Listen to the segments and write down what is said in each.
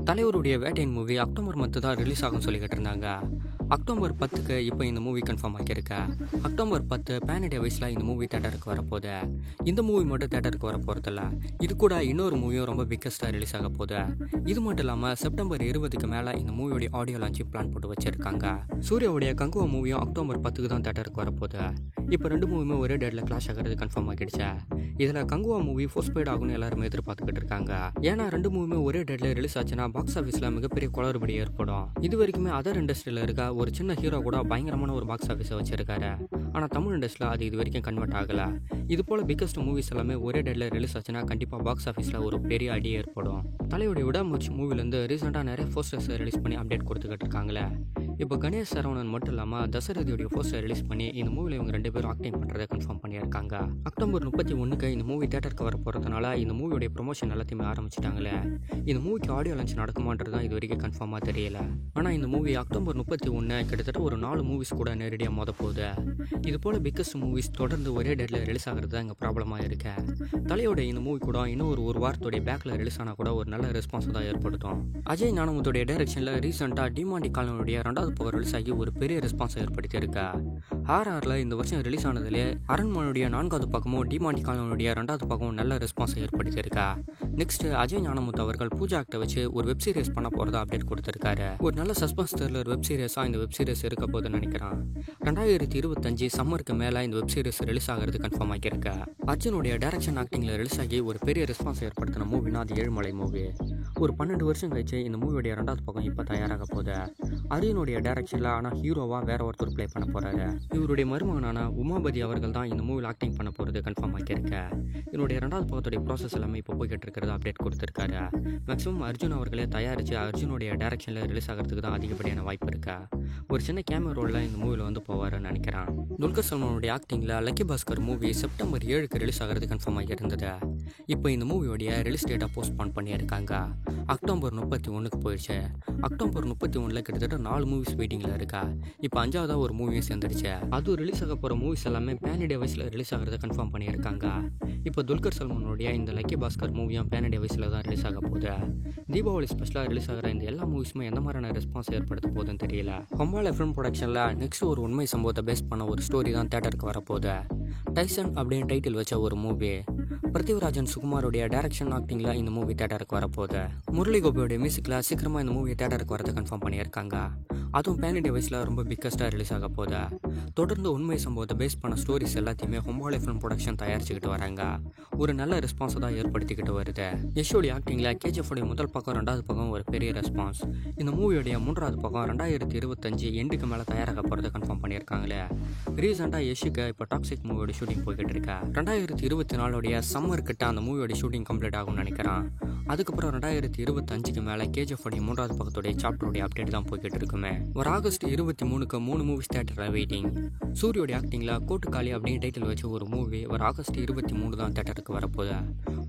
தலைவருடைய வேட்டையின் movie October month தான் ரிலீஸ் ஆகும்னு சொல்லிக்கிட்டு இருந்தாங்க. அக்டோபர் 10க்கு இப்போ இந்த மூவி கன்ஃபார்ம் ஆகியிருக்கா. அக்டோபர் 10 பேன் இண்டியா வைஸில் இந்த மூவி தேட்டருக்கு வரப்போகுது. இந்த மூவி மட்டும் தேட்டருக்கு வர போகிறதில்ல, இது கூட இன்னொரு மூவியும் ரொம்ப பிக்கஸ்ட்டாக ரிலீஸ் ஆக போகுது. இது மட்டும் இல்லாமல் செப்டம்பர் 20க்கு மேலே இந்த மூவியோடைய ஆடியோ லான்ச்சு பிளான் போட்டு வச்சிருக்காங்க. சூர்யாவுடைய கங்குவா மூவியும் அக்டோபர் 10க்கு தான் தேட்டருக்கு வரப்போகுது. இப்போ ரெண்டு மூவியுமே ஒரே டேட்டில் கிளாஷ் ஆகிறது கன்ஃபார்ம் ஆகிடுச்சு. இதில் கங்குவா மூவி போஸ்ட்பெய்ட் ஆகும்னு எல்லாருமே எதிர்பார்த்துக்கிட்டு இருக்காங்க. ஏன்னா ரெண்டு மூவியுமே ஒரே டேட்டில் ரிலீஸ் ஆச்சுன்னா பாக்ஸ் ஆஃபீஸில் மிகப்பெரிய குளறுபடி ஏற்படும். இது வரைக்குமே அதர் இண்டஸ்ட்ரியில் இருக்க ஒரு சின்ன ஹீரோ கூட பயங்கரமான ஒரு பாக்ஸ் ஆஃபீஸை வச்சிருக்காரு. ஆனால் தமிழ் இண்டஸ்ட்ரியில் அது இது வரைக்கும் கன்வெர்ட் ஆகலை. இது போல பிக்கஸ்ட் மூவிஸ் எல்லாமே ஒரே டேட்டில் ரிலீஸ் ஆச்சுன்னா கண்டிப்பாக பாக்ஸ் ஆஃபீஸில் ஒரு பெரிய அடி ஏற்படும். தலையுடைய விடாமுயற்சி மூவிலேருந்து ரீசெண்டாக நிறைய போஸ்டர்ஸ் ரிலீஸ் பண்ணி அப்டேட் கொடுத்துக்கிட்டு இருக்காங்களே. இப்போ கணேஷ் சரவணன் மட்டும் இல்லாமல் தசரதியோடைய போஸ்டர் ரிலீஸ் பண்ணி இந்த மூவியில் இவங்க ரெண்டு பேரும் ஆக்டிங் பண்ணுறதை கன்ஃபார்ம் பண்ணியிருக்காங்க. அக்டோபர் 31க்கு இந்த மூவி தேட்டருக்கு வர போகிறதுனால இந்த மூவியோடைய ப்ரொமோஷன் எல்லாத்தையுமே ஆரம்பிச்சிட்டாங்களே. இந்த மூவிக்கு ஆடியோ லான்ச் நடக்குமான்றது தான் இது வரைக்கும் கன்ஃபார்மாக தெரியல. ஆனால் இந்த மூவி அக்டோபர் 31 கிட்டத்தட்ட ஒரு 4 மூவிஸ் கூட நேரடியாக மோத போகுது. இது போல் பிக்கஸ்ட் மூவிஸ் தொடர்ந்து ஒரே டேட்டில் ரிலீஸ் ஆகிறது தான் இங்கே ப்ராப்ளமாக இருக்கு. தலையோட இந்த மூவி கூட இன்னும் ஒரு வாரத்தோடைய பேக்கில் ரிலீஸ் ஆனால் கூட ஒரு நல்ல ரெஸ்பான்ஸ் தான் ஏற்படுத்தும். அஜய் ஞானமுத்தோடைய டைரக்ஷனில் ரீசெண்டாக டிமாண்டி காலனுடைய 2வது பவர் ரிலீஸ் ஆகி ஒரு பெரிய ரெஸ்பான்ஸை ஏற்படுத்தி இருக்கா. ஆர்ஆரில் இந்த வருஷம் ரிலீஸ் ஆனதுலேயே அரண்மனையுடைய 4வது பக்கமும் டிமாண்டி காலனுடைய 2வது பக்கமும் நல்ல ரெஸ்பான்ஸை ஏற்படுத்தி இருக்கா. நெக்ஸ்ட் அஜய் ஞானமுத்து அவர்கள் பூஜா ஆக்டை வச்சு ஒரு வெப் சீரிஸ் பண்ண போகிறதா அப்டேட் கொடுத்துருக்காரு. ஒரு நல்ல சஸ்பென்ஸ் த்ரில்லர் வெப் சீரிஸாக இந்த வெப் சீரிஸ் இருக்க போதுன்னு நினைக்கிறேன். 2025 சம்மருக்கு மேலே இந்த வெப் சீரிஸ் ரிலீஸ் ஆகிறது கன்ஃபார்ம் ஆகியிருக்கா. அர்ஜுனுடைய டைரக்ஷன் ஆக்டிங்கில் ரிலீஸ் ஆகி ஒரு பெரிய ரெஸ்பான்ஸ் ஏற்படுத்தின மூவினா அது ஏழுமலை மூவி. ஒரு 12 வருஷம் கழிச்சு இந்த மூவியோடைய 2வது பக்கம் இப்போ தயாராக போகுது. அர்ஜுனுடைய டைரக்ஷனில் ஆனால் ஹீரோவாக வேற ஒருத்தர் ப்ளே பண்ண போகிறாரு. இவருடைய மருமகனான உமாபதி அவர்கள் தான் இந்த மூவியில் ஆக்டிங் பண்ண போகிறது கன்ஃபார்ம் ஆகியிருக்க. என்னுடைய 2வது பக்கத்துடைய ப்ராசஸ் எல்லாமே இப்போ போய்கிட்டு இருக்கிறது அப்டேட் கொடுத்துருக்காரு. மேக்ஸிமம் அர்ஜுன் அவர்களே தயாரித்து அர்ஜுனுடைய டைரக்ஷனில் ரிலீஸ் ஆகிறதுக்கு தான் அதிகப்படியான வாய்ப்பு இருக்கா. ஒரு சின்ன கேமரா ரோலில் இந்த மூவியில் வந்து போவார்னு நினைக்கிறேன். துல்கர் சல்மானுடைய ஆக்டிங்கில் லக்கி பாஸ்கர் மூவி செப்டம்பர் 7க்கு ரிலீஸ் ஆகிறது கன்ஃபார்ம் ஆகி இருந்தது. இப்போ இந்த மூவியோடைய ரிலீஸ் டேட்டை போஸ்ட்போன் பண்ணியிருக்காங்க. அக்டோபர் 31க்கு போயிடுச்சு. அக்டோபர் 31 கிட்டத்தட்ட 4 மூவிஸ் வெயிட்டிங்கில் இருக்கா. இப்போ 5வதாக ஒரு மூவியும் சேர்ந்துருச்சு. அதுவும் ரிலீஸ் ஆக போகிற மூவிஸ் எல்லாமே பேன் இண்டியா வைஸில் ரிலீஸ் ஆகிறத கன்ஃபார்ம் பண்ணியிருக்காங்க. இப்போ துல்கர் சல்மானுடைய இந்த லக்கி பாஸ்கர் மூவியும் பேன் இண்டியா வைஸில் தான் ரிலீஸ் ஆக போகுது. தீபாவளி ஸ்பெஷலாக ரிலீஸ் ஆகிற இந்த எல்லா மூவிஸுமே எந்த மாதிரியான ரெஸ்பான்ஸ் ஏற்படுத்த போகுதுன்னு தெரியல. ஹொம்பாலே ஃபிலிம் ப்ரொடக்ஷனில் நெக்ஸ்ட் ஒரு உண்மை சம்பவத்தை பேஸ் பண்ண ஒரு ஸ்டோரி தான் தேட்டருக்கு வரப்போகுது. டைசன் அப்படின்னு டைட்டில் வச்ச ஒரு மூவி. பிருத்திவிராஜன் சுகுமாரோடைய டைரக்ஷன் ஆக்டிங்கில் இந்த மூவி தேட்டருக்கு வரப்போகுது. முரளி கோபியோடைய மியூசிக்கில் சீக்கிரமாக இந்த மூவி தேட்டருக்கு வரதை கன்ஃபார்ம் பண்ணியிருக்காங்க. அதுவும் பேன் இண்டியா வைஸில் ரொம்ப பிக்கஸ்ட்டாக ரிலீஸ் ஆக போகுது. தொடர்ந்து உண்மை சம்பவத்தை பேஸ் பண்ண ஸ்டோரிஸ் எல்லாத்தையுமே ஹொம்பாலே ஃபிலிம் ப்ரொடக்ஷன் தயாரிச்சுக்கிட்டு வராங்க. ஒரு நல்ல ரெஸ்பான்ஸை தான் ஏற்படுத்திக்கிட்டு வருது. யஷோடைய ஆக்டிங்கில் கேஜிஎஃப் முதல் பக்கம் 2வது பக்கம் ஒரு பெரிய ரெஸ்பான்ஸ். இந்த மூவியோடைய 3வது பக்கம் 2025 எண்டுக்கு மேலே தயாராக போகிறத கன்ஃபார்ம் பண்ணியிருக்காங்களே. ரீசெண்டாக யஷுக்கு இப்போ டாக்ஸிக் மூவியோட ஷூட்டிங் போய்கிட்டு இருக்கா. 2024 சம்மர் கிட்ட அந்த மூவியோட ஷூட்டிங் கம்ப்ளீட் ஆகும்னு நினைக்கிறேன். அதுக்கப்புறம் 2025க்கு மேலே கேஜிஎஃப் 3வது பக்கத்துடைய சாப்டருடைய அப்டேட் தான் போய்கிட்டு இருக்குமே. ஒரு ஆகஸ்ட் 23க்கு 3 மூவிஸ் தேட்டரில் வெயிட்டிங். சூரியோடைய ஆக்டிங்கில் கோட்டுக்காளி அப்படின்னு டைட்டில் வச்சு ஒரு மூவி ஒரு ஆகஸ்ட் 23 தான் தேட்டருக்கு வரப்போகுது.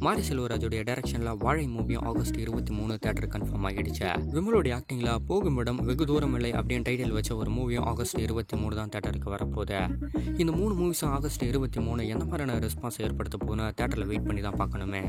மாரி செல்வராஜோடைய டைரக்ஷனில் வாழை மூவியும் ஆகஸ்ட் 23 தேட்டருக்கு கன்ஃபார்ம் ஆகிடுச்சு. விமலோடைய ஆக்டிங்கில் போகும் இடம் வெகு தூரம் இல்லை அப்படின்னு டைட்டில் வச்ச ஒரு மூவியும் ஆகஸ்ட் 23 தான் தேட்டருக்கு வரப்போகுது. இந்த 3 மூவிஸும் ஆகஸ்ட் 23 எந்த மாதிரியான ரெஸ்பான்ஸ் ஏற்படுத்த போகுதுன்னு தேட்டரில் வெயிட் பண்ணி தான் பார்க்கணுமே.